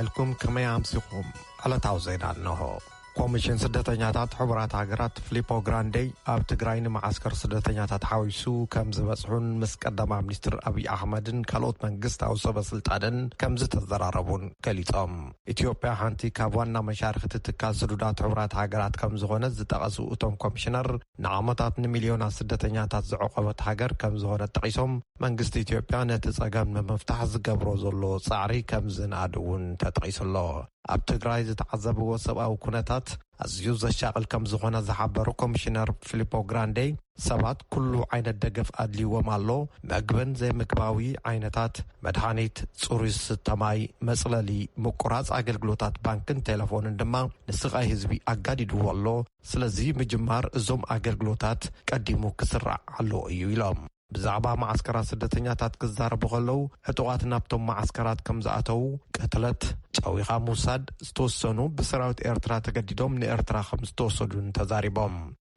لكم كما يامسكم على توزينا النهو ኮሚሽን ስደተኛታት ሕቡራት ሃገራት ፊሊፖ ግራንዴ ኣብ ትግራይ ንማዓስከር ስደተኛታት ሓዊሱ ከም ዝበጽሑን ምስ ቀዳማ ሚኒስትር አብይ አሕመድን ካልኦት መንግስታዊ ሰበስልጣንን ከም ዝተዘራረቡን ገሊጾም ኢትዮጵያ ሓንቲ ካብ ዋና መሻርክቲ ትካል ስዱዳት ሕቡራት ሃገራት ከም ዝኾነ ዝጠቐሱ እቶም ኮሚሽነር ንዓመታት ንሚልዮናት ስደተኛታት ዝዓቆበት ሃገር ከም ዝኾነ ጠቂሶም መንግስቲ ኢትዮጵያ ነቲ ጸገም ንምፍታሕ ዝገብሮ ዘሎ ጻዕሪ ከም ዝናድውን ተጠቂሱሎ ኣብ ትግራይ ዝተዓዘብዎ ሰብኣዊ ኩነታት ኣዝዩ ዘሻቅል ከም ዝኾነ ዝሓበሩ ኮሚሽነር ፊሊፖ ግራንዴ ሰባት ኩሉ ዓይነት ደገፍ ኣድልይዎም ኣሎ መግብን ዘይምግባዊ ዓይነታት መድሃኒት ጽሩይ ስተማይ መጽለሊ ምቁራጽ ኣገልግሎታት ባንክን ቴሌፎንን ድማ ንስቓይ ህዝቢ ኣጋዲድዎ ኣሎ ስለዚ ምጅማር እዞም ኣገልግሎታት ቀዲሙ ክስራዕ ኣሎ እዩ ኢሎም ብዛዕባ ማዓስከራት ስደተኛታት ክዛረቡ ከለው ሕጡቃት ናብቶም ማዓስከራት ከም ዝኣተው ቀትለት ጫዊኻ ሙሳድ ዝተወሰኑ ብሰራዊት ኤርትራ ተገዲዶም ንኤርትራ ከም ዝተወሰዱን ተዛሪቦም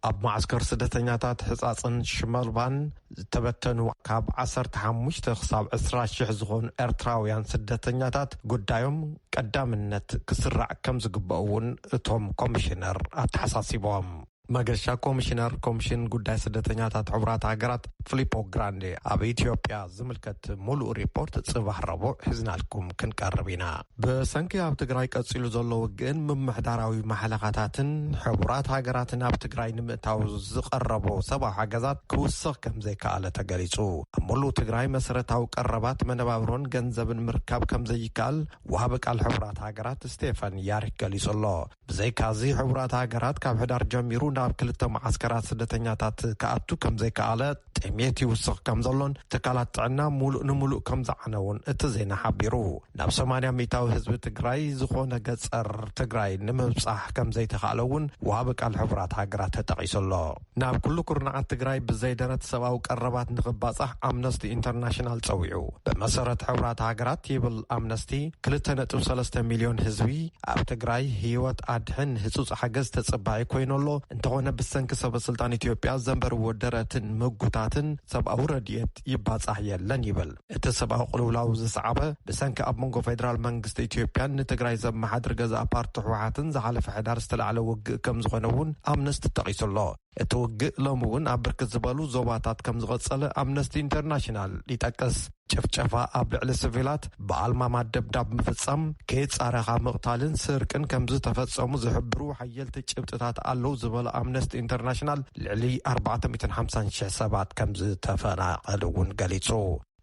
ኣብ ማዓስከር ስደተኛታት ሕጻጽን ሽመልባን ዝተበተኑ ካብ 15 ክሳብ 20,000 ዝኾኑ ኤርትራውያን ስደተኛታት ጉዳዮም ቀዳምነት ክስራዕ ከም ዝግበኡን እቶም ኮሚሽነር ኣተሓሳሲቦም መገሻ ኮሚሽነር ኮሚሽን ጉዳይ ስደተኛታት ሕቡራት ሃገራት ፊሊፖ ግራንዴ ኣብ ኢትዮጵያ ዝምልከት ሙሉእ ሪፖርት ጽባሕ ረቡዕ ሒዝናልኩም ክንቀርብ ኢና ብሰንኪ ኣብ ትግራይ ቀጺሉ ዘሎ ውግእን ምምሕዳራዊ ማሕለኻታትን ሕቡራት ሃገራትን ኣብ ትግራይ ንምእታው ዝቐረቦ ሰብኣዊ ሓገዛት ክውስኽ ከም ዘይከኣለ ተገሊጹ ኣብ ሙሉእ ትግራይ መሰረታዊ ቀረባት መነባብሮን ገንዘብን ምርካብ ከም ዘይከኣል ወሃቢ ቃል ሕቡራት ሃገራት ስቴፈን ያሪክ ገሊጹ ኣሎ ብዘይካዚ ሕቡራት ሃገራት ካብ ሕዳር ጀሚሩ ናብ ክልተ ማዓስከራት ስደተኛታት ከኣቱ ከም ዘይከኣለ ጥሜት ይውስኽ ከም ዘሎን ትካላት ጥዕና ሙሉእ ንሙሉእ ከም ዝዓነውን እቲ ዜና ሓቢሩ ናብ 80 ሚታዊ ህዝቢ ትግራይ ዝኾነ ገጸር ትግራይ ንምብጻሕ ከም ዘይተኻእለውን ወሃቢ ቃል ሕቡራት ሃገራት ተጠቂሱሎ ናብ ኩሉ ኩርናዓት ትግራይ ብዘይደረት ሰብኣዊ ቀረባት ንኽባጻሕ ኣምነስቲ ኢንተርናሽናል ጸዊዑ ብመሰረት ሕቡራት ሃገራት ይብል ኣምነስቲ 2.3 ሚልዮን ህዝቢ ኣብ ትግራይ ህይወት ኣድሕን ህጹጽ ሓገዝ ተጸባዒ ኮይኑሎ እንተኾነ ብሰንኪ ሰበስልጣን ኢትዮጵያ ዘንበርዎ ደረትን ምጉታትን ሰብኣዊ ረድኤት ይባጻሕ የለን ይብል እቲ ሰብኣዊ ቅልውላው ዝሰዓበ ብሰንኪ ኣብ መንጎ ፌደራል መንግስቲ ኢትዮጵያን ንትግራይ ዘመሓድር ገዛእ ፓርቲ ሕወሓትን ዝሓለፈ ሕዳር ዝተላዕለ ውግእ ከም ዝኾነውን ኣምነስቲ ጠቂሱሎ እቲ ውግእ ሎሚ እውን ኣብ ብርክት ዝበሉ ዞባታት ከም ዝቐጸለ ኣምነስቲ ኢንተርናሽናል ይጠቅስ ጭፍጨፋ ኣብ ልዕሊ ሲቪላት ብኣልማማ ደብዳብ ምፍጻም ከይጻረኻ ምቕታልን ስርቅን ከም ዝተፈጸሙ ዝሕብሩ ሓየልቲ ጭብጥታት ኣለው ዝበለ ኣምነስቲ ኢንተርናሽናል ልዕሊ 450,000 ሰባት ከም ዝተፈናቐሉ እውን ገሊጹ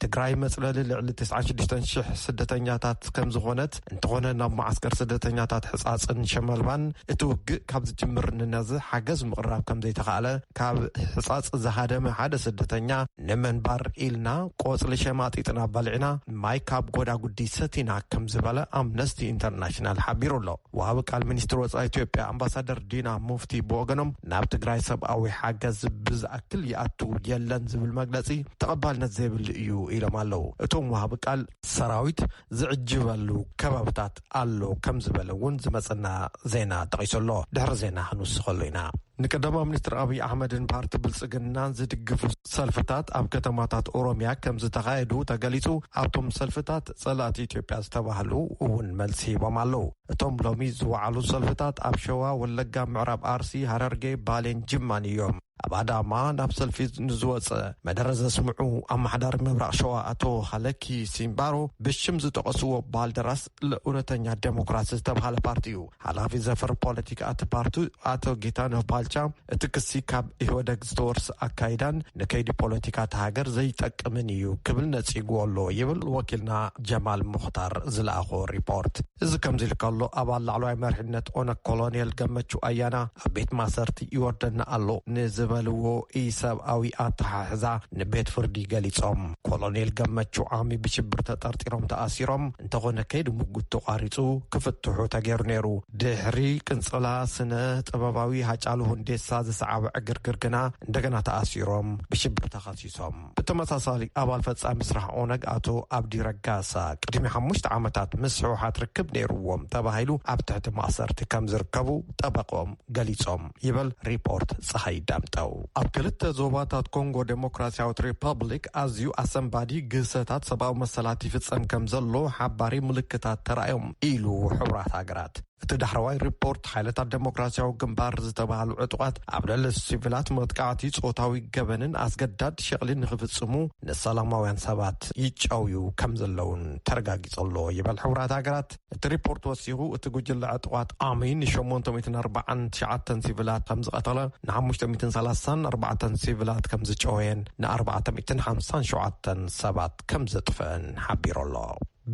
ትግራይ መጽለሊ ልዕሊ 96,000 ስደተኛታት ከም ዝኾነት እንተኾነ ናብ ማዓስከር ስደተኛታት ሕጻጽን ሸመልባን እቲ ውግእ ካብ ዝጅምር ንነዚ ሓገዝ ምቕራብ ከም ዘይተኻእለ ካብ ሕጻጽ ዝሃደመ ሓደ ስደተኛ ንምንባር ኢልና ቆጽሊ ሸማጢጥና በልዕና ማይ ካብ ጎዳጉዲ ሰቲና ከም ዝበለ ኣምነስቲ ኢንተርናሽናል ሓቢሩ ኣሎ ወሃቢ ቃል ሚኒስትር ወጻኢ ኢትዮጵያ ኣምባሳደር ዲና ሙፍቲ ብወገኖም ናብ ትግራይ ሰብኣዊ ሓገዝ ብዝኣክል ይኣቱ የለን ዝብል መግለጺ ተቐባልነት ዘይብል እዩ ኢሎም ኣለው እቶም ወሃቢ ቃል ሰራዊት ዝዕጅበሉ ከባብታት ኣሎ ከም ዝበለ እውን ዝመጽና ዜና ጠቂሱሎ ድሕሪ ዜና ክንውስኸሉ ኢና ንቀዳማ ሚኒስትር አብይ አሕመድን ፓርቲ ብልጽግና ዝድግፉ ሰልፍታት ኣብ ከተማታት ኦሮሚያ ከም ዝተኻየዱ ተገሊጹ ኣብቶም ሰልፍታት ጸላእቲ ኢትዮጵያ ዝተባህሉ እውን መልሲ ሂቦም ኣለው እቶም ሎሚ ዝወዓሉ ሰልፍታት ኣብ ሸዋ ወለጋ ምዕራብ ኣርሲ ሃረርጌ ባሌን ጅማን እዮም ኣብ ኣዳማ ናብ ሰልፊ ንዝወፀ መደረ ዘስምዑ ኣማሕዳሪ ምብራቕ ሸዋ ኣቶ ሃለኪ ሲምባሮ ብሽም ዝጠቐስዎ ባልደራስ ለእውነተኛ ዴሞክራሲ ዝተባሃለ ፓርቲ እዩ ሓላፊ ዘፈር ፖለቲካ እቲ ፓርቲ ኣቶ ጌታነህ ባልቻ እቲ ክሲ ካብ ኢህወደግ ዝተወርሰ ኣካይዳን ንከይዲ ፖለቲካ ተሃገር ዘይጠቅምን እዩ ክብል ነፂጉ ኣሎ ይብል ወኪልና ጀማል ሙኽታር ዝለኣኾ ሪፖርት እዚ ከምዚ ኢልካሎ ኣባል ላዕለዋይ መሪሕነት ኦነግ ኮሎኔል ገመቹ ኣያና ኣብ ቤት ማሰርቲ ይወርደና ኣሎ ንዝበልዎ ኢሰብኣዊ ኣተሓሕዛ ንቤት ፍርዲ ገሊጾም ኮሎኔል ገመቹ ዓሚ ብሽብር ተጠርጢሮም ተኣሲሮም እንተኾነ ከይዲ ሙጉት ተቋሪጹ ክፍትሑ ተገይሩ ነይሩ ድሕሪ ቅንጽላ ስነ ጥበባዊ ሃጫሉ ሁንዴሳ ዝሰዓበ ዕግርግር ግና እንደገና ተኣሲሮም ብሽብር ተኸሲሶም ብተመሳሳሊ ኣባል ፈጻሚ ስራሕ ኦነግ ኣቶ ኣብዲ ረጋሳ ቅድሚ 5 ዓመታት ምስ ሕወሓት ርክብ ነይሩዎም ተባሂሉ ኣብ ትሕቲ ማእሰርቲ ከም ዝርከቡ ጠበቆም ገሊጾም ይብል ሪፖርት ፀሐይ ዳምጠ ኣፍሊጠው ኣብ ክልተ ዞባታት ኮንጎ ዴሞክራሲያዊት ሪፐብሊክ ኣዝዩ ኣሰንባዲ ግሰታት ሰብኣዊ መሰላት ይፍጸም ከም ዘሎ ሓባሪ ምልክታት ተራእዮም ኢሉ ሕብራት ሃገራት እቲ ዳሕረዋይ ሪፖርት ሓይልታት ዴሞክራሲያዊ ግንባር ዝተባሃሉ ዕጡቃት ኣብ ልዕሊ ሲቪላት መጥቃዕቲ ጾታዊ ገበንን ኣስገዳድ ሸቕልን ንኽፍጽሙ ንሰላማውያን ሰባት ይጫውዩ ከም ዘለውን ተረጋጊጸሎ ይበል ሕብራት ሃገራት እቲ ሪፖርት ወሲኹ እቲ ጉጅለ ዕጡቃት ኣሚን 849 ሲቪላት ከም ዝቐተለ ን534 ሲቪላት ከም ዝጨወየን ን457 ሰባት ከም ዘጥፍአን ሓቢሮሎ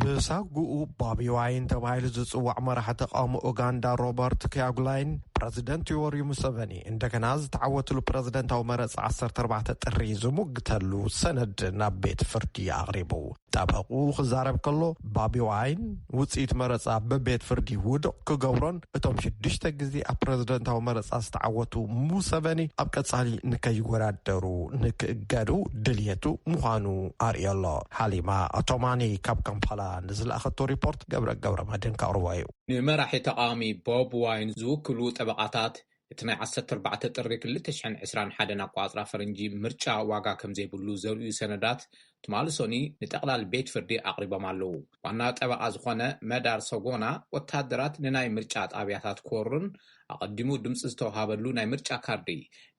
ብሳጉኡ ባቢ ዋይን ተባሂሉ ዝጽዋዕ መራሒ ተቃውሞ ኡጋንዳ ሮበርት ኪያጉላይን ፕሬዚደንት ዮወሪ ሙሴቬኒ እንደገና ዝተዓወትሉ ፕሬዚደንታዊ መረጽ 14 ጥሪ ዝሙግተሉ ሰነድ ናብ ቤት ፍርዲ ኣቕሪቡ ጠበቁ ክዛረብ ከሎ ባቢ ዋይን ውጽኢት መረጻ በቤት ፍርዲ ውድቕ ክገብሮን እቶም 6 ግዜ ኣብ ፕሬዚደንታዊ መረጻ ዝተዓወቱ ሙሴቬኒ ኣብ ቀጻሊ ንከይወዳደሩ ንክእገዱ ድልየቱ ምዃኑ ኣርየሎ ሓሊማ ኣቶማኒ ካብ ካምፓላ ንዝለኣኸቶ ሪፖርት ገብረ መድህን ካቕርቦ እዩ ንመራሒ ተቃዋሚ ቦብ ዋይን ዝውክሉ ጠበቃታት እቲ ናይ 14 ጥሪ 2021 ኣቋፅራ ፈረንጂ ምርጫ ዋጋ ከም ዘይብሉ ዘርእዩ ሰነዳት ትማልሶኒ ንጠቕላል ቤት ፍርዲ ኣቕሪቦም ኣለዉ ዋና ጠበቃ ዝኾነ መዳር ሰጎና ወታደራት ንናይ ምርጫ ጣብያታት ኮርን ኣቐዲሙ ድምፂ ዝተውሃበሉ ናይ ምርጫ ካርዲ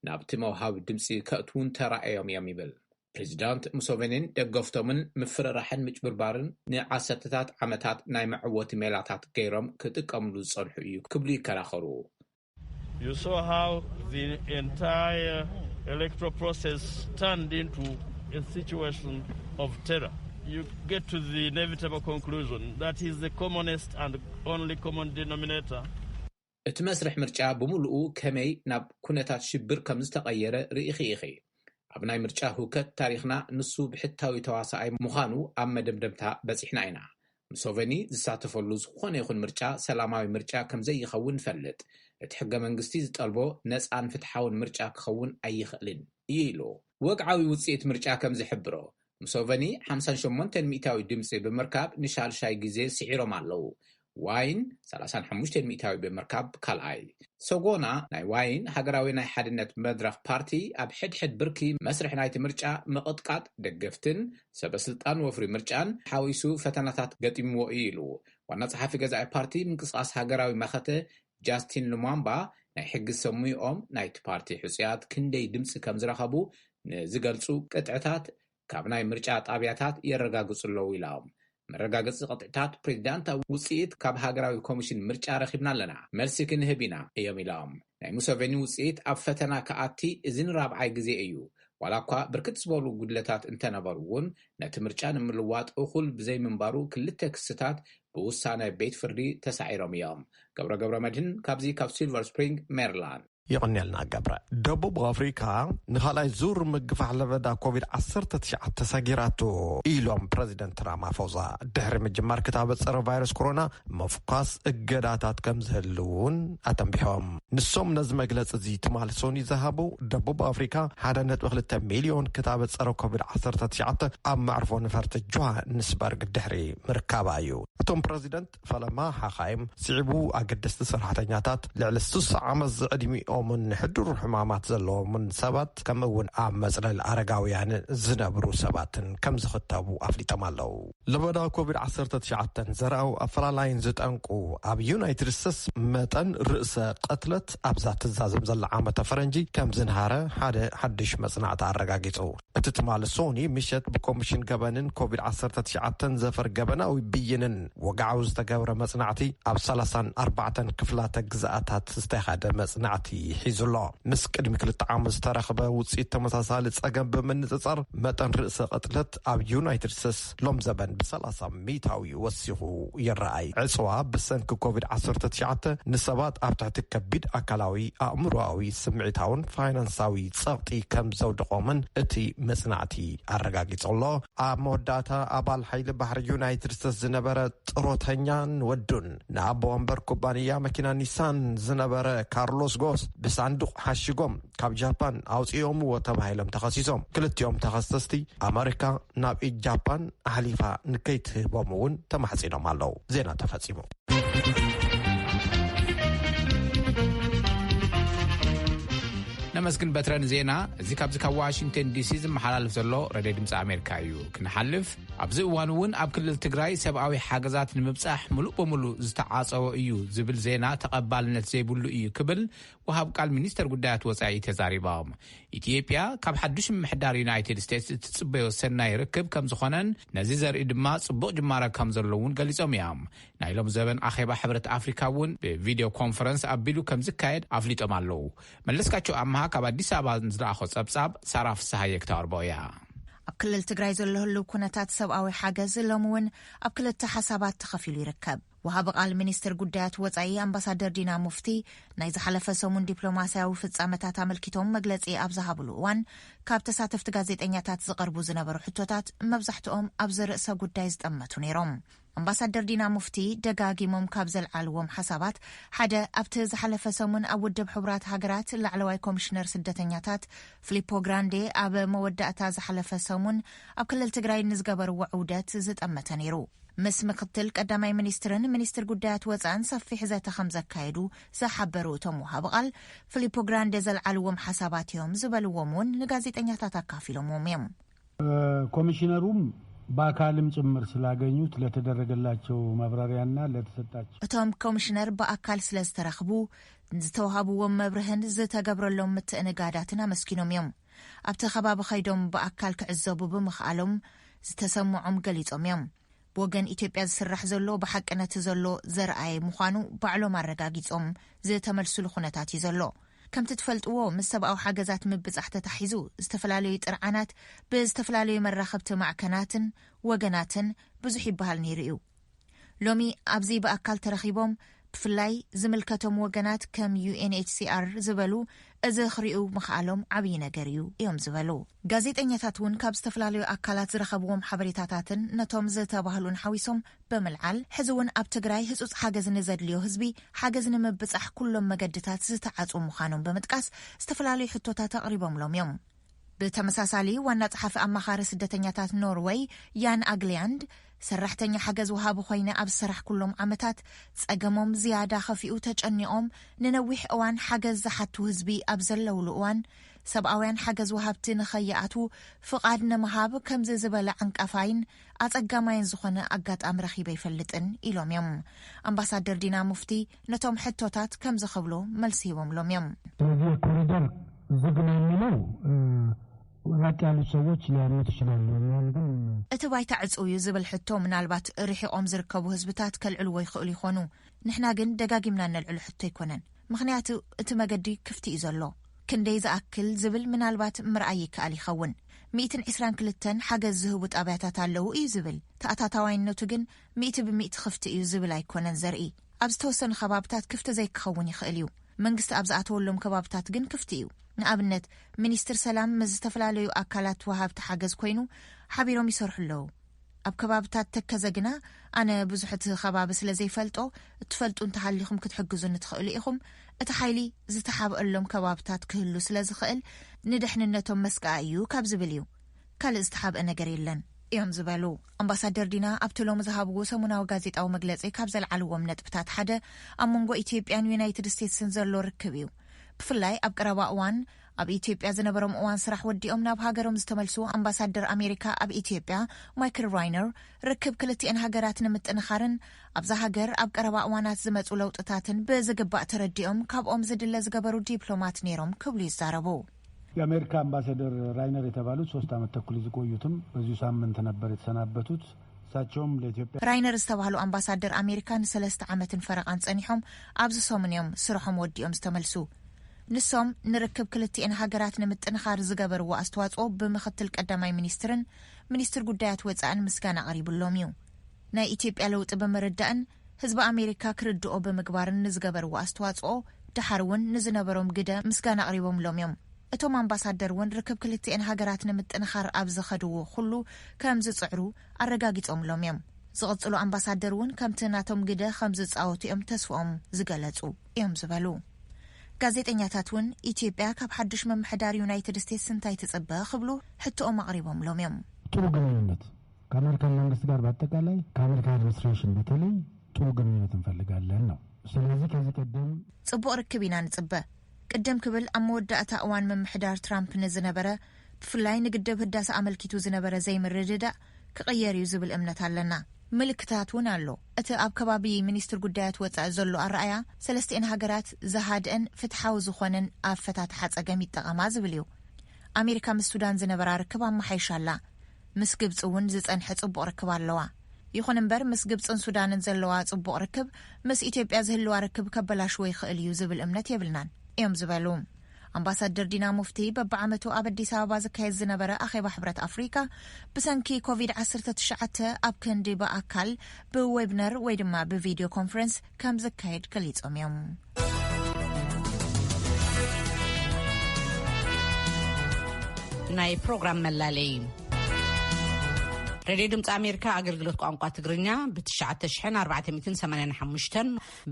ናብቲ መውሃብ ድምፂ ከእትውን ተራእዮም እዮም ይብል ፕሬዚዳንት ሙሴቬኒን ደገፍቶምን ምፍርራሕን ምጭብርባርን ንዓሰርተታት ዓመታት ናይ መዕወቲ ሜላታት ገይሮም ክጥቀምሉ ዝጸንሑ እዩ ክብሉ ይከራኸሩ You saw how the entire electoral process turned into a situation of terror. You get to the inevitable conclusion that is the commonest and only common denominator. እቲ መስርሕ ምርጫ ብምሉኡ ከመይ ናብ ኩነታት ሽብር ከም ዝተቐየረ ርኢኺ ኢኺ ኣብ ናይ ምርጫ ህውከት ታሪኽና ንሱ ብሕታዊ ተዋሳኣይ ምዃኑ ኣብ መደምደምታ በፂሕና ኢና ሙሴቬኒ ዝሳተፈሉ ዝኾነ ይኹን ምርጫ ሰላማዊ ምርጫ ከም ዘይኸውን ፈልጥ እቲ ሕገ መንግስቲ ዝጠልቦ ነፃን ፍትሓውን ምርጫ ክኸውን ኣይኽእልን ኢሉ ወግዓዊ ውጽኢት ምርጫ ከም ዝሕብሮ ሙሴቬኒ 58 ሚእታዊ ድምፂ ብምርካብ ንሻልሻይ ግዜ ስዒሮም ኣለዉ ዋይን 35 ሚእታዊ ብምርካብ ካልኣይ ሰጎና ናይ ዋይን ሃገራዊ ናይ ሓድነት መድረኽ ፓርቲ ኣብ ሕድሕድ ብርኪ መስርሕ ናይቲ ምርጫ ምቕጥቃጥ ደገፍትን ሰበስልጣን ወፍሪ ምርጫን ሓዊሱ ፈተናታት ገጢምዎ ኢሉ ዋና ጸሓፊ ገዛኢ ፓርቲ ምንቅስቓስ ሃገራዊ መኸተ ጃስቲን ሉማምባ ናይ ሕጊ ሰሙኦም ናይቲ ፓርቲ ሕጽያት ክንደይ ድምፂ ከም ዝረኸቡ ንዝገልጹ ቅጥዕታት ካብ ናይ ምርጫ ጣብያታት የረጋግጹለዉ ኢሎም መረጋገጽ ቅጥዕታት ፕሬዚዳንታዊ ውጽኢት ካብ ሃገራዊ ኮሚሽን ምርጫ ረኺብና ኣለና መልሲ ክንህብ ኢና እዮም ኢሎም ናይ ሙሴቬኒ ውጽኢት ኣብ ፈተና ከኣቲ እዚ ንራብዓይ ግዜ እዩ ዋላ እኳ ብርክት ዝበሉ ጉድለታት እንተነበሩ እውን ነቲ ምርጫ ንምልዋጥ እኹል ብዘይምንባሩ ክልተ ክስታት ብውሳነ ቤት ፍርዲ ተሳዒሮም እዮም ገብረ መድህን ካብዚ ካብ ሲልቨር ስፕሪንግ ሜሪላንድ ይቕንየልና ገብረ ደቡብ ኣፍሪካ ንኻልኣይ ዙር ምግፋሕ ለበዳ ኮቪድ-19 ተሰጊራቶ ኢሎም ፕሬዚደንት ራማፎዛ ድሕሪ ምጅማር ክታበፀረ ቫይረስ ኮሮና መፍኳስ እገዳታት ከም ዝህልውን ኣተንቢሖም ንሶም ነዚ መግለፂ እዚ ትማልሶን ይዝሃቡ ደቡብ ኣፍሪካ 1.2 ሚልዮን ክታበፀረ ኮቪድ-19 ኣብ መዕርፎ ነፈርቲ ጆሃንስበርግ ድሕሪ ምርካባ እዩ እቶም ፕሬዚደንት ፈለማ ሓኻይም ስዒቡ ኣገደስቲ ሰራሕተኛታት ልዕሊ 60 ዓመት ዝዕድሚኦም من حضور حمامات زلومن سبات كم እውን ኣብ መጽለል ኣረጋውያን ዝነብሩ ሰባትን ከም ዝኽተቡ ኣፍሊጦም ኣለዉ ለበዳ ኮቪድ-19 ዘርኣው ኣፈላላይን ዝጠንቁ ኣብ ዩናይትድ ስቴትስ መጠን ርእሰ ቀትለት ኣብዛ ትዛዘም ዘላ ዓመተ ፈረንጂ ከም ዝንሃረ ሓደ ሓድሽ መጽናዕቲ ኣረጋጊጹ እቲ ትማል ሶኒ ምሸት ብኮሚሽን ገበንን ኮቪድ-19 ዘፈር ገበናዊ ብይንን ወግዓዊ ዝተገብረ መጽናዕቲ ኣብ 34 ክፍላተ ግዛኣታት ዝተኻደ መጽናዕቲ ሒዙሎ ምስ ቅድሚ 2 ዓመት ዝተረኸበ ውጽኢት ተመሳሳሊ ጸገም ብምንጽጻር መጠን ርእሰ ቀትለት ኣብ ዩናይትድ ስቴትስ ሎም ዘበን ብ30 ሚታዊ ወሲኹ ይረኣይ ዕጽዋ ብሰንኪ ኮቪድ-19 ንሰባት ኣብ ትሕቲ ከቢድ ኣካላዊ ኣእምሮኣዊ ስምዒታውን ፋይናንሳዊ ጸቕጢ ከም ዘውድቖምን እቲ መጽናዕቲ ኣረጋጊጸሎ ኣብ መወዳእታ ኣባል ሓይሊ ባሕሪ ዩናይትድ ስቴትስ ዝነበረ ጥሮተኛን ወዱን ንኣቦ ወንበር ኩባንያ መኪና ኒሳን ዝነበረ ካርሎስ ጎስ ብሳንዱቕ ሓሽጎም ካብ ጃፓን ኣውፂኦምዎ ተባሂሎም ተኸሲሶም ክልቲኦም ተኸሰስቲ ኣሜሪካ ናብ ጃፓን ኣሕሊፋ ንከይትህቦም እውን ተማሕፂኖም ኣለዉ ዜና ተፈጺሙ نمسكن بترن زينا زي كابز كواشنطن دي سي محلال زلو راديو دمص امريكا يو كنحلف ابزي وانون اب كلل تግራይ ሰብአዊ ሓገዛት ንምብጻሕ ሙሉእ በሙሉ ዝተዓጸወ እዩ ዝብል ዜና ተቐባልነት ዘይብሉ እዩ ክብል ወሃብ ቃል ሚኒስተር ጉዳያት ወጻኢ ተዛሪቦም ኢትዮጵያ ካብ ሓድሽ ምሕዳር ዩናይትድ ስቴትስ ትጽበዮ ሰናይ ርክብ ከም ዝኾነን ነዚ ዘርኢ ድማ ጽቡቕ ጅማረ ከም ዘለውን ገሊጾም እዮም ናይሎም ዘበን ኣኼባ ሕብረት ኣፍሪካ እውን ብቪዲዮ ኮንፈረንስ ኣቢሉ ከም ዝካየድ ኣፍሊጦም ኣለዉ መለስካቸው ኣምሃ ካብ አዲስ አበባ ዝራኾ ጸብጻብ ሳራፍ ሰሃየክ ተርቦያ ኣብ ክልል ትግራይ ዘለህሉ ኩነታት ሰብአዊ ሓገዝ ለምውን ኣብ ክልተ ሓሳባት ተኸፊሉ ይርከብ ወሃብ ቃል ሚኒስትር ጉዳያት ወጻኢ አምባሳደር ዲና ሙፍቲ ናይ ዝሓለፈ ሰሙን ዲፕሎማሲያዊ ፍጻመታት አመልኪቶም መግለጺ ኣብ ዝሃብሉ እዋን ካብ ተሳተፍቲ ጋዜጠኛታት ዝቐርቡ ዝነበሩ ሕቶታት መብዛሕትኦም ኣብ ዝርእሰ ጉዳይ ዝጠመቱ ነይሮም አምባሳደር ዲና ሙፍቲ ደጋጊሞም ካብ ዘልዓልዎም ሓሳባት ሓደ ኣብቲ ዝሓለፈ ሰሙን ኣብ ውድብ ሕቡራት ሃገራት ላዕለዋይ ኮሚሽነር ስደተኛታት ፊሊፖ ግራንዴ ኣብ መወዳእታ ዝሓለፈ ሰሙን ኣብ ክልል ትግራይ ንዝገበርዎ ዑደት ዝጠመተ ነይሩ ምስ ምክትል ቀዳማይ ሚኒስትርን ሚኒስትር ጉዳያት ወጻኢን ሰፊሕ ዘተ ከም ዘካየዱ ዝሓበሩ እቶም ወሃብ ቃል ፊሊፖ ግራንዴ ዘልዓልዎም ሓሳባት እዮም ዝበልዎም እውን ንጋዜጠኛታት አካፊሎምም እዮም ኮሚሽነሩም በአካልም ጭምር ስላገኙት ለተደረገላቸው ማብራሪያና ለተሰጣቸው እቶም ኮሚሽነር በአካል ስለዝተረኽቡ ዝተወሃብዎም መብርህን ዝተገብረሎም ምትእንጋዳትን አመስኪኖም እዮም ኣብቲ ከባቢ ኸይዶም በአካል ክዕዘቡ ብምኽኣሎም ዝተሰምዖም ገሊጾም እዮም ወገን ኢትዮጵያ ዝስራሕ ዘሎ በሐቅነት ዘሎ ዘርአይ ምዃኑ ባዕሎም አረጋጊጾም ዝተመልሱሉ ኩነታት እዩ ዘሎ ከምቲ ትፈልጥዎ ምስ ሰብአዊ ሓገዛት ምብጻሕ ተታሒዙ ዝተፈላለዩ ጥርዓናት ብዝተፈላለዩ መራኸብቲ ማዕከናትን ወገናትን ብዙሕ ይበሃል ነይሩ እዩ ሎሚ ኣብዚ በአካል ተረኺቦም ብፍላይ ዝምልከቶም ወገናት ከም UNHCR ዝበሉ እዚ ክሪኡ ምኽኣሎም ዓብይ ነገር እዩ እዮም ዝበሉ ጋዜጠኛታት እውን ካብ ዝተፈላለዩ አካላት ዝረኸብዎም ሓበሬታታትን ነቶም ዝተባህሉን ሓዊሶም በመልዓል ሕዚ እውን ኣብ ትግራይ ህጹጽ ሓገዝ ንዘድልዮ ህዝቢ ሓገዝ ንምብጻሕ ኩሎም መገድታት ዝተዓጹ ምዃኖም በመጥቃስ ዝተፈላለዩ ሕቶታት አቕሪቦምሎም እዮም ብተመሳሳሊ ዋና ጸሓፊ ኣማኻሪ ስደተኛታት ኖርዌይ ያን አግሊያንድ ሰራሕተኛ ሓገዝ ወሃብ ኮይነ ኣብ ስራሕ ኩሎም ዓመታት ጸገሞም ዝያዳ ኸፊኡ ተጨኒቖም ንነዊሕ እዋን ሓገዝ ዝሓቱ ህዝቢ ኣብ ዘለውሉ እዋን ሰብአውያን ሓገዝ ወሃብቲ ንኸይኣቱ ፍቓድ ንምሃብ ከምዚ ዝበለ ዓንቀፋይን ኣጸጋማይን ዝኾነ ኣጋጣሚ ረኺበ ይፈልጥን ኢሎም እዮም አምባሳደር ዲና ሙፍቲ ነቶም ሕቶታት ከም ዝኽብሎ መልሲ ሂቦምሎም እዮም ኮሪደር ዝግነ የሚለው ወራቅ ያሉ ሰዎች ሊያምኑት ይችላሉ ግን እቲ ባይታ ዕጽዩ ዝብል ሕቶ ምናልባት ርሒቆም ዝርከቡ ህዝብታት ከልዕልዎ ይኽእሉ ይኾኑ ንሕና ግን ደጋጊምና ነልዕሉ ሕቶ ይኮነን ምኽንያቱ እቲ መገዲ ክፍቲ እዩ ዘሎ ክንደይ ዝኣክል ዝብል ምናልባት ምርኣይ ይከኣል ይኸውን 122 ሓገዝ ዝህቡ ጣብያታት ኣለዉ እዩ ዝብል ተኣታታዋይነቱ ግን 100% ክፍቲ እዩ ዝብል ኣይኮነን ዘርኢ ኣብ ዝተወሰኑ ከባብታት ክፍቲ ዘይክኸውን ይኽእል እዩ መንግስቲ ኣብ ዝኣተወሎም ከባብታት ግን ክፍቲ እዩ ንኣብነት ሚኒስትር ሰላም ምስ ዝተፈላለዩ አካላት ወሃብቲ ሓገዝ ኮይኑ ሓቢሮም ይሰርሑ ኣለዉ ኣብ ከባብታት ተከዘግና ኣነ ብዙሕቲ ከባቢ ስለ ዘይፈልጦ እትፈልጡ እንተሃሊኹም ክትሕግዙን ትኽእሉ ኢኹም እቲ ሓይሊ ዝተሓብአሎም ከባብታት ክህሉ ስለ ዝኽእል ንድሕንነቶም መስቃ እዩ ካብ ዝብል እዩ ካልእ ዝተሓብአ ነገር የለን እዮም ዝበሉ አምባሳደር ዲና ኣብቲ ሎሚ ዝሃብዎ ሰሙናዊ ጋዜጣዊ መግለጺ ካብ ዘልዓልዎም ነጥብታት ሓደ ኣብ መንጎ ኢትዮጵያን ዩናይትድ ስቴትስን ዘሎ ርክብ እዩ ብፍላይ ኣብ ቀረባ እዋን ኣብ ኢትዮጵያ ዝነበሮም እዋን ስራሕ ወዲኦም ናብ ሃገሮም ዝተመልሱ አምባሳደር አሜሪካ ኣብ ኢትዮጵያ ማይክል ራይነር ርክብ ክልቲአን ሃገራት ንምጥንኻርን ኣብዛ ሃገር ኣብ ቀረባ እዋናት ዝመጹ ለውጥታትን ብዝግባእ ተረዲኦም ካብኦም ዝድለ ዝገበሩ ዲፕሎማት ነይሮም ክብሉ ይዛረቡ የአሜሪካ አምባሳደር ራይነር የተባሉት 3 ዓመት ተኩል ዝቆዩትም በዚሁ ሳምንት ነበር የተሰናበቱት ሳቸውም ለኢትዮጵያ ራይነር ዝተባህሉ አምባሳደር አሜሪካን 3 ዓመትን ፈረቃን ጸኒሖም ኣብዚ ሰሙንዮም ስርሖም ወዲኦም ዝተመልሱ ንሶም ንርክብ ክልቲአን ሃገራት ንምጥንኻር ዝገበርዎ ኣስተዋጽኦ ብምክትል ቀዳማይ ሚኒስትርን ሚኒስትር ጉዳያት ወጻኢን ምስጋና ቀሪብሎም እዩ ናይ ኢትዮጵያ ለውጢ ብምርዳእን ህዝቢ አሜሪካ ክርድኦ ብምግባርን ንዝገበርዎ ኣስተዋጽኦ ድሓር እውን ንዝነበሮም ግደ ምስጋና ቀሪቦምሎም እዮም እቶም አምባሳደር እውን ርክብ ክልቲአን ሃገራት ንምጥንኻር ኣብ ዝኸድዎ ኩሉ ከም ዝጽዕሩ ኣረጋጊጾምሎም እዮም ዝቕጽሉ አምባሳደር እውን ከምቲ ናቶም ግደ ከም ዝጻወቱ እዮም ተስፋኦም ዝገለጹ እዮም ዝበሉ ጋዜጠኛታት እውን ኢትዮጵያ ካብ ሓድሽ መምሕዳር ዩናይትድ ስቴትስ እንታይ ትጽበ ክብሉ ሕቶኦም አቅሪቦምሎም እዮም ጥሩ ግንኙነት ከአሜሪካን መንግስት ጋር በአጠቃላይ ከአሜሪካ አድሚኒስትሬሽን በተለይ ጥሩ ግንኙነት እንፈልጋለን ነው ስለዚህ ከዚህ ቀደም ጽቡቅ ርክብ ኢና ንጽበ ቅደም ክብል ኣብ መወዳእታ እዋን መምሕዳር ትራምፕ ንዝነበረ ብፍላይ ንግደብ ህዳሴ ኣመልኪቱ ዝነበረ ዘይምርድዳእ ክቕየር እዩ ዝብል እምነት ኣለና። ምልክታት እውን ኣሎ። እቲ ኣብ ከባቢ ሚኒስትር ጉዳያት ወፃኢ ዘሎ ኣረኣያ ሰለስቲአን ሃገራት ዝሃድአን ፍትሓዊ ዝኾነን ኣብ ፈታትሓ ፀገም ይጠቐማ ዝብል እዩ። ኣሜሪካ ምስ ሱዳን ዝነበራ ርክብ ኣመሓይሻላ፣ ምስ ግብፂ እውን ዝፀንሐ ጽቡቕ ርክብ ኣለዋ። ይኹን እምበር ምስ ግብፅን ሱዳንን ዘለዋ ጽቡቕ ርክብ ምስ ኢትዮጵያ ዝህልዋ ርክብ ከበላሽዎ ይኽእል እዩ ዝብል እምነት የብልናን እዮም ዝበሉ ኣምባሳደር ዲና ሙፍቲ በብዓመቱ ኣብ ኣዲስ ኣበባ ዝካየድ ዝነበረ ኣኼባ ሕብረት ኣፍሪካ ብሰንኪ ኮቪድ-19 ኣብ ክንዲ በኣካል ብዌብነር ወይ ድማ ብቪድዮ ኮንፈረንስ ከም ዝካየድ ገሊፆም እዮም። ናይ ፕሮግራም መላለይ ሬድዮ ድምፂ ኣሜሪካ ኣገልግሎት ቋንቋ ትግርኛ ብ9485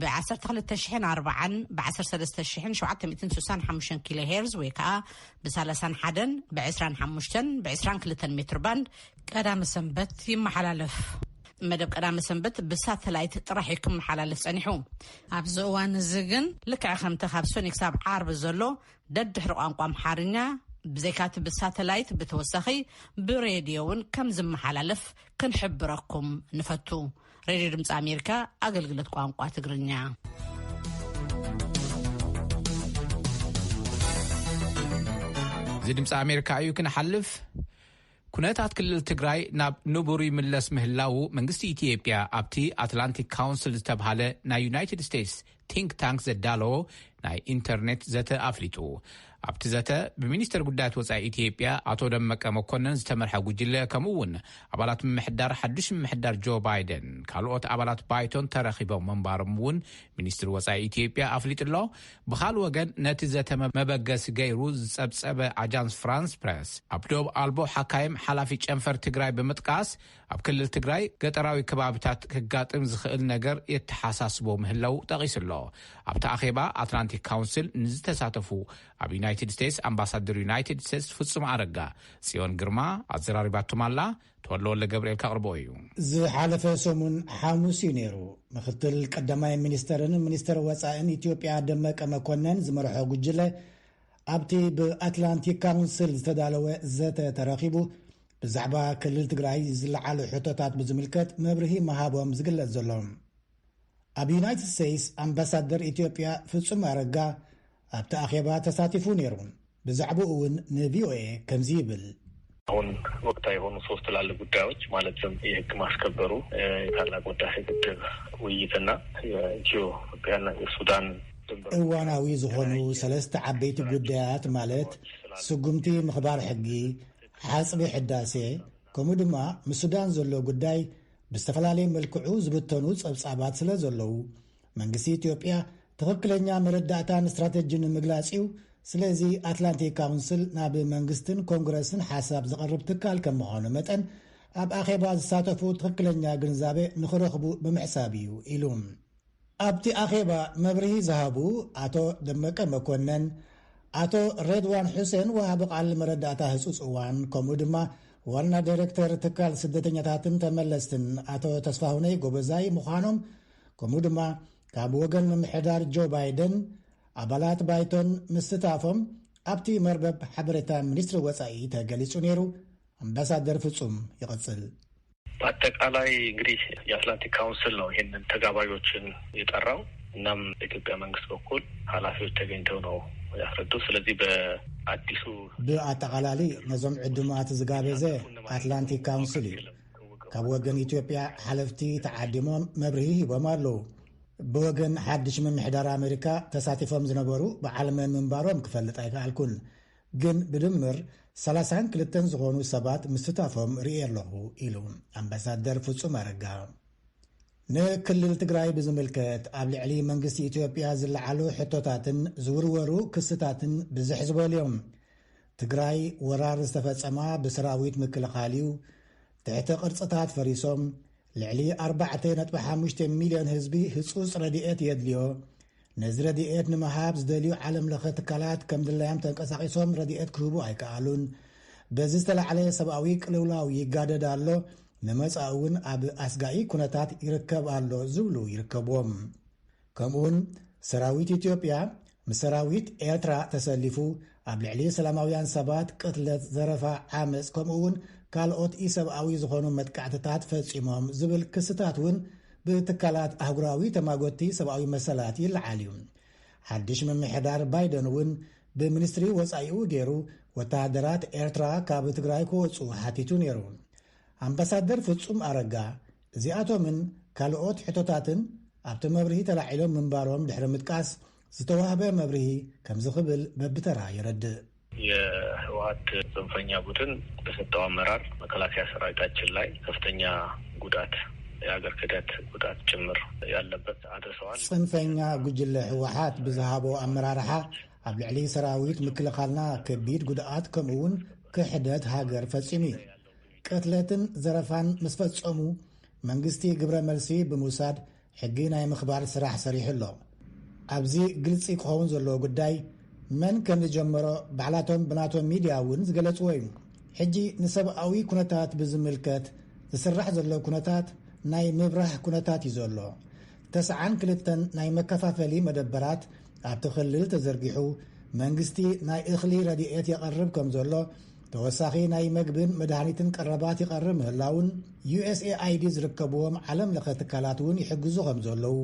ብ12040 ብ13765 ኪሎ ሄርዝ ወይ ከዓ ብ31 ብ25 ብ22 ሜትር ባንድ ቀዳመ ሰንበት ይመሓላለፍ። መደብ ቀዳመ ሰንበት ብሳተላይት ጥራሕ ክመሓላለፍ ጸኒሑ። ኣብዚ እዋን እዚ ግን ልክዕ ከምቲ ካብ ሰኞ ክሳብ ዓርብ ዘሎ ደድሕሪ ቋንቋ ኣምሓርኛ ብዘይካት ብሳተላይት ብተወሳኺ ብሬድዮ እውን ከም ዝመሓላለፍ ክንሕብረኩም ንፈቱ። ሬድዮ ድምፂ ኣሜሪካ ኣገልግሎት ቋንቋ ትግርኛ። እዚ ድምፂ ኣሜሪካ እዩ ክንሓልፍ። ኩነታት ክልል ትግራይ ናብ ንቡር ይምለስ ምህላው መንግስቲ ኢትዮጵያ ኣብቲ ኣትላንቲክ ካውንስል ዝተባሃለ ናይ ዩናይትድ ስቴትስ ቲንክ ታንክ ዘዳለዎ ናይ ኢንተርኔት ዘተ ኣፍሊጡ። ኣብቲ ዘተ ብሚኒስትር ጉዳያት ወፃኢ ኢትዮጵያ ኣቶ ደመቀ መኮነን ዝተመርሐ ጉጅለ ከምኡውን ኣባላት ምምሕዳር ሓዱሽ ምምሕዳር ጆ ባይደን ካልኦት ኣባላት ባይቶን ተረኺቦም መንባሮም እውን ሚኒስትር ወፃኢ ኢትዮጵያ ኣፍሊጡሎ። ብኻል ወገን ነቲ ዘተ መበገሲ ገይሩ ዝጸብጸበ ኣጃንስ ፍራንስ ፕሬስ ኣብ ዶብ ኣልቦ ሓካይም ሓላፊ ጨንፈር ትግራይ ብምጥቃስ ኣብ ክልል ትግራይ ገጠራዊ ከባቢታት ክጋጥም ዝኽእል ነገር የተሓሳስቦ ምህላው ጠቒሱሎ። ኣብቲ ኣኼባ ኣትላንቲክ ካውንስል ንዝተሳተፉ ኣብ ዩናይትድ ስቴትስ ኣምባሳደር ዩናይትድ ስቴትስ ፍጹም ኣረጋ ጽዮን ግርማ ኣዘራሪባቱማላ ተወለወለ ገብርኤል ካቕርቦ እዩ። ዝሓለፈ ሰሙን ሓሙስ እዩ ነይሩ ምክትል ቀዳማይ ሚኒስተርን ሚኒስተር ወፃኢን ኢትዮጵያ ደመቀ መኮነን ዝመርሖ ጉጅለ ኣብቲ ብኣትላንቲክ ካውንስል ዝተዳለወ ዘተ ተረኺቡ ብዛዕባ ክልል ትግራይ ዝለዓሉ ሕቶታት ብዝምልከት መብርሂ መሃቦም ዝግለጽ ዘሎም ኣብ ዩናይትድ ስቴትስ ኣምባሳደር ኢትዮጵያ ፍጹም ኣረጋ ኣብቲ ኣኼባ ተሳቲፉ ነይሩ። ብዛዕባኡ እውን ንቪኦኤ ከምዚ ይብል። አሁን ወቅታዊ የሆኑ ሶስት ትላልቅ ጉዳዮች ማለትም የህግ ማስከበሩ፣ የታላቁ ህዳሴ ግድብ ውይይትና የኢትዮጵያና የሱዳን እዋናዊ ዝኾኑ ሰለስተ ዓበይቲ ጉዳያት ማለት ስጉምቲ ምኽባር ሕጊ፣ ሓፅቢ ሕዳሴ ከምኡ ድማ ምስ ሱዳን ዘሎ ጉዳይ ብዝተፈላለየ መልክዑ ዝብተኑ ጸብጻባት ስለ ዘለዉ መንግስቲ ኢትዮጵያ ትኽክለኛ መረዳእታን ስትራቴጂን ምግላጽ እዩ። ስለዚ ኣትላንቲክ ካውንስል ናብ መንግስትን ኮንግረስን ሓሳብ ዘቐርብ ትካል ከም ምዃኑ መጠን ኣብ ኣኼባ ዝሳተፉ ትኽክለኛ ግንዛቤ ንኽረኽቡ ብምሕሳብ እዩ ኢሉ። ኣብቲ ኣኼባ መብርሂ ዝሃቡ ኣቶ ደመቀ መኮነን፣ ኣቶ ሬድዋን ሑሴን ወሃቢ ቃል መረዳእታ ህጹጽ እዋን ከምኡ ድማ ዋና ዳይሬክተር ትካል ስደተኛታትን ተመለስትን ኣቶ ተስፋሁነይ ጎበዛይ ምዃኖም ከምኡ ድማ ካብ ወገን ምምሕዳር ጆ ባይደን ኣባላት ባይቶን ምስታፎም ኣብቲ መርበብ ሓበሬታ ሚኒስትሪ ወፃኢ ተገሊጹ ነይሩ። አምባሳደር ፍጹም ይቀጽል። በአጠቃላይ እንግዲህ የአትላንቲክ ካውንስል ነው ይህንን ተጋባዦችን የጠራው። እናም በኢትዮጵያ መንግስት በኩል ኃላፊዎች ተገኝተው ነው ያስረዱ። ስለዚህ በአዲሱ በአጠቃላይ ነዞም ዕድማት ዝጋበዘ አትላንቲክ ካውንስል እዩ። ካብ ወገን ኢትዮጵያ ሓለፍቲ ተዓዲሞም መብርሂ ሂቦም ኣለዉ። ብወገን ሓድሽ ምምሕዳር ኣሜሪካ ተሳቲፎም ዝነበሩ ብዓለመን ምንባሮም ክፈልጥ ኣይከኣልኩን፣ ግን ብድምር 32 ዝኾኑ ሰባት ምስታፎም ርኢ ኣለኹ ኢሉ ኣምባሳደር ፍጹም ኣረጋ። ንክልል ትግራይ ብዝምልከት ኣብ ልዕሊ መንግስቲ ኢትዮጵያ ዝለዓሉ ሕቶታትን ዝውርወሩ ክስታትን ብዝሕ ዝበሉ እዮም። ትግራይ ወራር ዝተፈጸማ ብሰራዊት ምክልኻል እዩ፣ ትሕቲ ቅርጽታት ፈሪሶም ልዕሊ 4.5 ሚልዮን ህዝቢ ህጹጽ ረድኤት የድልዮ፣ ነዚ ረድኤት ንምሃብ ዝደልዩ ዓለም ለኸ ትካላት ከም ድላዮም ተንቀሳቒሶም ረድኤት ክህቡ ኣይከኣሉን፣ በዚ ዝተላዕለ ሰብኣዊ ቅልውላው ይጋደድ ኣሎ፣ ንመጻኢ እውን ኣብ ኣስጋኢ ኩነታት ይርከብ ኣሎ ዝብሉ ይርከብዎም። ከምኡውን ሰራዊት ኢትዮጵያ ምስራዊት ኤርትራ ተሰሊፉ ኣብ ልዕሊ ሰላማውያን ሰባት ቅትለት ዘረፋ ዓመፅ ከምኡውን ካልኦት ኢሰብኣዊ ዝኾኑ መጥቃዕትታት ፈጺሞም ዝብል ክስታት እውን ብትካላት ኣህጉራዊ ተማጎቲ ሰብኣዊ መሰላት ይለዓል እዩ። ሓድሽ ምምሕዳር ባይደን እውን ብሚኒስትሪ ወፃኢኡ ገይሩ ወተሃደራት ኤርትራ ካብ ትግራይ ክወፁ ሓቲቱ ነይሩ። ኣምባሳደር ፍጹም ኣረጋ እዚኣቶምን ካልኦት ሕቶታትን ኣብቲ መብርሂ ተላዒሎም ምንባሮም ድሕሪ ምጥቃስ ዝተዋህበ መብርሂ ከም ዝኽብል በብተራ ይረድእ። የህወሓት ጽንፈኛ ቡድን በሰጠው አመራር መከላከያ ሰራዊታችን ላይ ከፍተኛ ጉዳት የሀገር ክህደት ጉዳት ጭምር ያለበት አድርሰዋል። ጽንፈኛ ጉጅለ ህወሓት ብዝሃቦ አመራርሓ ኣብ ልዕሊ ሰራዊት ምክልኻልና ከቢድ ጉድኣት ከምኡውን ክሕደት ሃገር ፈጺሙ ቅትለትን ዘረፋን ምስ ፈጸሙ መንግስቲ ግብረ መልሲ ብምውሳድ ሕጊ ናይ ምኽባር ስራሕ ሰሪሑ ኣሎ። ኣብዚ ግልፂ ክኸውን ዘለዎ ጉዳይ መን ከም ዝጀመሮ ባዕላቶም ብናቶም ሚድያ እውን ዝገለጽዎ እዩ። ሕጂ ንሰብኣዊ ኩነታት ብዝምልከት ዝስራሕ ዘሎ ኩነታት ናይ ምብራህ ኩነታት እዩ ዘሎ። 92 ናይ መከፋፈሊ መደበራት ኣብቲ ክልል ተዘርጊሑ መንግስቲ ናይ እኽሊ ረድኤት የቐርብ ከም ዘሎ ተወሳኺ ናይ መግብን መድሃኒትን ቀረባት ይቐርብ ምህላውን USAID ዝርከብዎም ዓለም ለኸ ትካላት እውን ይሕግዙ ከም ዘለዉ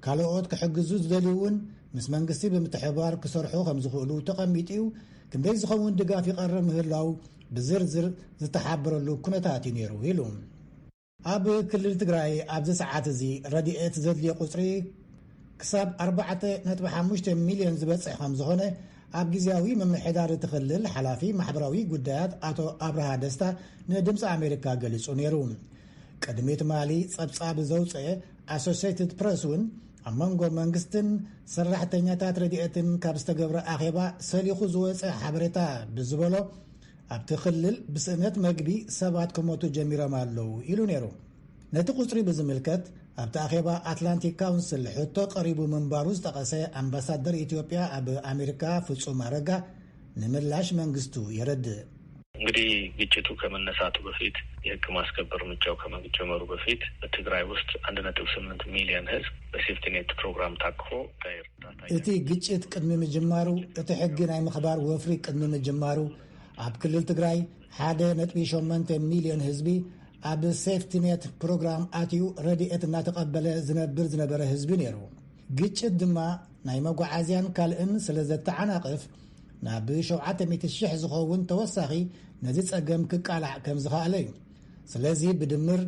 ካልኦት ክሕግዙ ዝደልዩ እውን ምስ መንግስቲ ብምትሕባር ክሰርሑ ከም ዝኽእሉ ተቐሚጡ ክንደይ ዝኸውን ድጋፍ ይቐርብ ምህላው ብዝርዝር ዝተሓበረሉ ኩነታት እዩ ነይሩ ኢሉ። ኣብ ክልል ትግራይ ኣብዚ ሰዓት እዚ ረድኤት ዘድልዮ ቁፅሪ ክሳብ 4.5 ሚልዮን ዝበፅሕ ከም ዝኾነ ኣብ ጊዜያዊ ምምሕዳር ትኽልል ሓላፊ ማሕበራዊ ጉዳያት ኣቶ ኣብርሃ ደስታ ንድምፂ ኣሜሪካ ገሊጹ ነይሩ። ቅድሚት ማሊ ጸብጻብ ዘውፅአ ኣሶሲየትድ ፕረስ እውን ኣብ መንጎ መንግስትን ሰራሕተኛታት ረድኤትን ካብ ዝተገብረ ኣኼባ ሰሊኹ ዝወፀ ሓበሬታ ብዝበሎ ኣብቲ ክልል ብስእነት መግቢ ሰባት ክሞቱ ጀሚሮም ኣለዉ ኢሉ ነይሩ። ነቲ ቁፅሪ ብዝምልከት ኣብቲ ኣኼባ ኣትላንቲክ ካውንስል ሕቶ ቀሪቡ ምንባሩ ዝጠቐሰ ኣምባሳደር ኢትዮጵያ ኣብ አሜሪካ ፍጹም አረጋ ንምላሽ መንግስቱ ይረድእ። እንግዲህ ግጭቱ ከመነሳቱ በፊት የህግ ማስከበር እርምጃው ከመጀመሩ በፊት በትግራይ ውስጥ 1.8 ሚሊዮን ህዝብ በሴፍቲኔት ፕሮግራም ታቅፎ እቲ ግጭት ቅድሚ ምጅማሩ እቲ ሕጊ ናይ ምኽባር ወፍሪ ቅድሚ ምጅማሩ ኣብ ክልል ትግራይ 1.8 ሚሊዮን ህዝቢ ኣብ ሴፍቲኔት ፕሮግራም ኣትዩ ረድኤት እናተቐበለ ዝነበረ ህዝቢ ነይሩ። ግጭት ድማ ናይ መጓዓዝያን ካልእን ስለ ዘተዓናቕፍ ናብ 700,000 ዝኸውን ተወሳኺ ነዚ ጸገም ክቃላዕ ከም ዝኽኣለ እዩ። ስለዚ ብድምር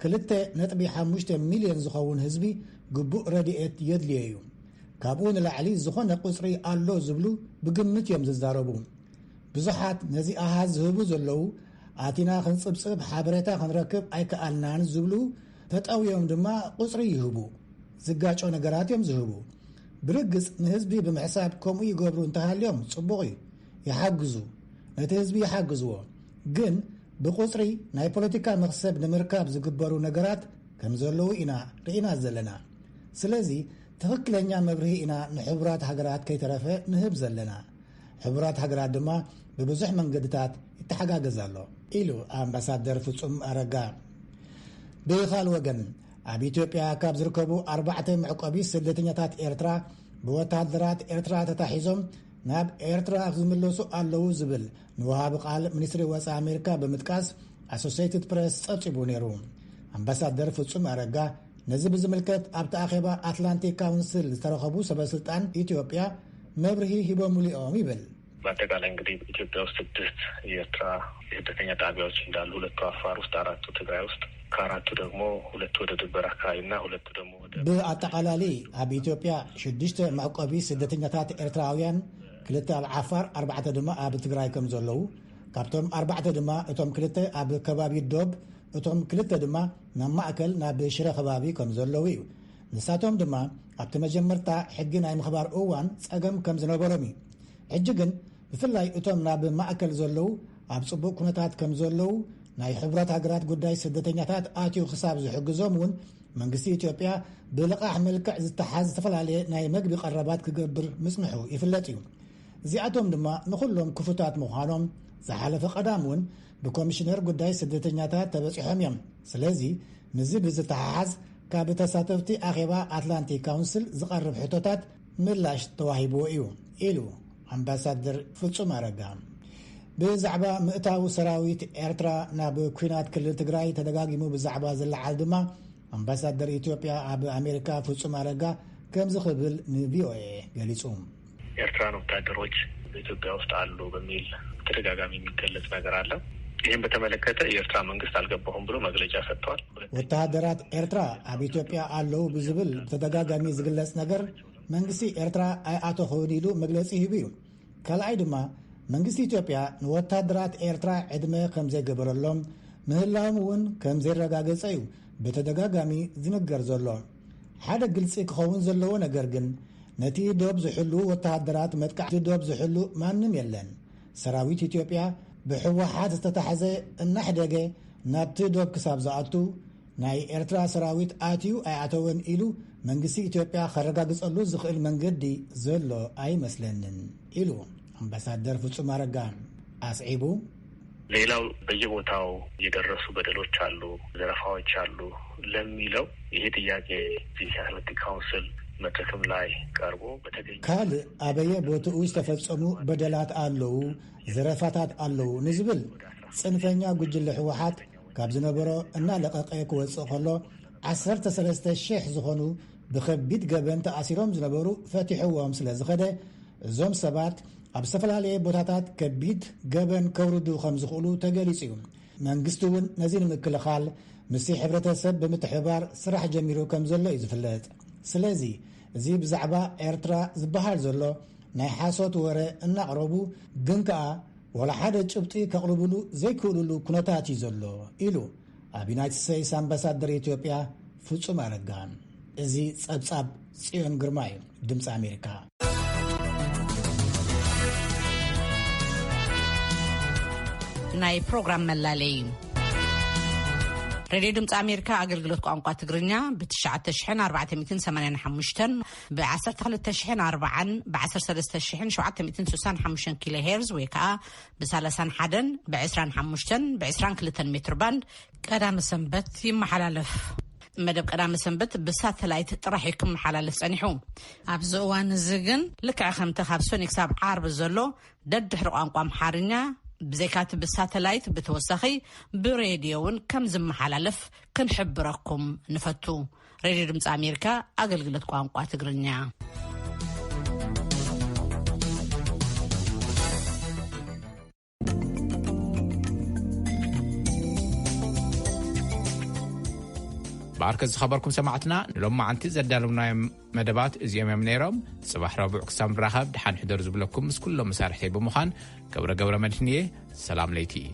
2.5 ሚልዮን ዝኸውን ህዝቢ ግቡእ ረድኤት የድልዮ እዩ። ካብኡ ንላዕሊ ዝኾነ ቁፅሪ ኣሎ ዝብሉ ብግምት እዮም ዝዛረቡ። ብዙሓት ነዚ ኣሃዝ ዝህቡ ዘለዉ ኣቲና ክንጽብጽብ ሓበሬታ ክንረክብ ኣይከኣልናን ዝብሉ ተጠውዮም ድማ ቁፅሪ ይህቡ። ዝጋጮ ነገራት እዮም ዝህቡ። ብርግጽ ንህዝቢ ብምሕሳብ ከምኡ ይገብሩ እንተሃልዮም ጽቡቕ እዩ፣ ይሓግዙ፣ ነቲ ህዝቢ ይሓግዝዎ። ግን ብቁፅሪ ናይ ፖለቲካ መክሰብ ንምርካብ ዝግበሩ ነገራት ከም ዘለዉ ኢና ርኢና ዘለና። ስለዚ ትኽክለኛ መብርሂ ኢና ንሕቡራት ሃገራት ከይተረፈ ንህብ ዘለና። ሕቡራት ሃገራት ድማ ብብዙሕ መንገድታት ይተሓጋገዝ ኣሎ ኢሉ ኣምባሳደር ፍጹም ኣረጋ። ብኻል ወገን ኣብ ኢትዮጵያ ካብ ዝርከቡ 4 መዕቆቢ ስደተኛታት ኤርትራ ብወታደራት ኤርትራ ተታሒዞም ናብ ኤርትራ ዝምለሱ ኣለዉ ዝብል ንውሃቢ ቃል ሚኒስትሪ ወፃኢ ኣሜሪካ ብምጥቃስ ኣሶሲየትድ ፕሬስ ጸብጺቡ ነይሩ። ኣምባሳደር ፍጹም ኣረጋ ነዚ ብዝምልከት ኣብቲ ኣኼባ አትላንቲክ ካውንስል ዝተረኸቡ ሰበስልጣን ኢትዮጵያ መብርሂ ሂቦም እዮም ይብል። በአጠቃላይ እንግዲህ ኢትዮጵያ ውስጥ 6 የኤርትራ ስደተኛ ጣቢያዎች እንዳሉ 2 አፋር ውስጥ 4 ትግራይ ውስጥ ከአራቱ ደግሞ 2 ወደ ድንበር አካባቢና 2 ደግሞ ወደ በአጠቃላይ ኣብ ኢትዮጵያ 6 መዕቆቢ ስደተኛታት ኤርትራውያን 2 ኣብ ዓፋር 4 ድማ ኣብ ትግራይ ከም ዘለዉ ካብቶም 4 ድማ እቶም 2 ኣብ ከባቢ ዶብ እቶም 2 ድማ ናብ ማእከል ናብ ሽረ ከባቢ ከም ዘለዉ እዩ። ንሳቶም ድማ ኣብቲ መጀመርታ ሕጊ ናይ ምኽባር እዋን ጸገም ከም ዝነበሮም እዩ። ሕጂ ግን ብፍላይ እቶም ናብ ማእከል ዘለዉ ኣብ ጽቡቕ ኩነታት ከም ዘለዉ ናይ ሕቡራት ሃገራት ጉዳይ ስደተኛታት ኣትዩ ክሳብ ዝሕግዞም እውን መንግስቲ ኢትዮጵያ ብልቓሕ መልክዕ ዝተሓዝ ዝተፈላለየ ናይ መግቢ ቀረባት ክገብር ምጽንሑ ይፍለጥ እዩ። እዚኣቶም ድማ ንኹሎም ክፉታት ምዃኖም ዝሓለፈ ቀዳም እውን ብኮሚሽነር ጉዳይ ስደተኛታት ተበፂሖም እዮም። ስለዚ ምዚ ብዝተሓሓዝ ካብ ተሳተፍቲ ኣኼባ አትላንቲክ ካውንስል ዝቐርብ ሕቶታት ምላሽ ተዋሂብዎ እዩ ኢሉ ኣምባሳደር ፍጹም ኣረጋ ብዛዕባ ምእታዊ ሰራዊት ኤርትራ ናብ ኩናት ክልል ትግራይ ተደጋጊሙ ብዛዕባ ዝለዓል ድማ ኣምባሳደር ኢትዮጵያ ኣብ ኣሜሪካ ፍጹም አረጋ ከም ዝኽብል ንቪኦኤ ገሊጹ ኤርትራን ወታደሮች በኢትዮጵያ ውስጥ አሉ በሚል ተደጋጋሚ የሚገለጽ ነገር አለ። ይህን በተመለከተ የኤርትራ መንግስት አልገባሁም ብሎ መግለጫ ሰጥቷል። ወታደራት ኤርትራ ኣብ ኢትዮጵያ አለው ብዝብል ተደጋጋሚ ዝግለጽ ነገር መንግስቲ ኤርትራ ኣይኣተኹን ኢሉ መግለጺ ሂቡ እዩ። ካልኣይ ድማ መንግስቲ ኢትዮጵያ ንወታደራት ኤርትራ ዕድመ ከም ዘይገበረሎም ምህላዎም እውን ከም ዘይረጋገጸ እዩ በተደጋጋሚ ዝንገር ዘሎ። ሓደ ግልጽ ክኸውን ዘለዎ ነገር ግን ነቲ ዶብ ዝሕሉ ወታደራት መጥቃዕቲ ዶብ ዝሕሉ ማንም የለን። ሰራዊት ኢትዮጵያ ብሕወሓት ዝተታሕዘ እናሕደገ ናብቲ ዶብ ክሳብ ዝኣቱ ናይ ኤርትራ ሰራዊት ኣትዩ ኣይኣተወን ኢሉ መንግስቲ ኢትዮጵያ ከረጋግጸሉ ዝኽእል መንገዲ ዘሎ ኣይመስለንን ኢሉ አምባሳደር ፍጹም አረጋ አስዒቡ ሌላው በየቦታው የደረሱ በደሎች አሉ፣ ዘረፋዎች አሉ ለሚለው ይሄ ጥያቄ የሴኩሪቲ ካውንስል መድረክም ላይ ቀርቦ በተገኘ ካል አበየ ቦታው ተፈጸሙ በደላት አለው ዘረፋታት አለው ንዝብል ጽንፈኛ ጉጅለ ሕወሓት ካብ ዝነበሮ እና ለቀቀ ክወጽእ ከሎ 13000 ዝኾኑ ብከቢድ ገበን ተኣሲሮም ዝነበሩ ፈቲሕዎም ስለ ዝኸደ እዞም ሰባት ኣብ ዝተፈላለየ ቦታታት ከቢድ ገበን ከውርዱ ከም ዝኽእሉ ተገሊጹ እዩ። መንግስቲ እውን ነዚ ንምክልኻል ምስ ሕብረተሰብ ብምትሕባር ስራሕ ጀሚሩ ከም ዘሎ እዩ ዝፍለጥ። ስለዚ እዚ ብዛዕባ ኤርትራ ዝበሃል ዘሎ ናይ ሓሶት ወረ እናቕረቡ ግን ከዓ ወላ ሓደ ጭብጢ ከቕርብሉ ዘይክእልሉ ኩነታት እዩ ዘሎ ኢሉ ኣብ ዩናይትድ ስቴትስ ኣምባሳደር ኢትዮጵያ ፍጹም አረጋ። እዚ ጸብጻብ ጽዮን ግርማ እዩ፣ ድምፂ ኣሜሪካ። ናይ ፕሮግራም መላለይ ሬዲዮ ድምፂ ኣሜሪካ ኣገልግሎት ቋንቋ ትግርኛ ብ9485 ብ12040 ብ13765 ኪሎ ሄርዝ ወይ ከዓ ብ31 ብ25 ብ22 ሜትር ባንድ ቀዳመ ሰንበት ይመሓላለፍ። መደብ ቀዳመ ሰንበት ብሳተላይት ጥራሕ ይክመሓላለፍ ጸኒሑ። ኣብዚ እዋን እዚ ግን ልክዕ ከምቲ ካብ ሰኞ ክሳብ ዓርብ ዘሎ ደድሕሪ ቋንቋ ኣምሓርኛ ብዘይካቲ ብሳተላይት ብተወሳኺ ብሬድዮ እውን ከም ዝመሓላለፍ ክንሕብረኩም ንፈቱ። ሬድዮ ድምፂ ኣሜሪካ ኣገልግሎት ቋንቋ ትግርኛ። باركز خبركم سمعتنا لما عنت زدالمنا مدبات ازيام نيرم صباح ربع قسم راخب دحان حضر زبلكم كلهم مسارحتي بمخان قبر مدنيه سلام ليتي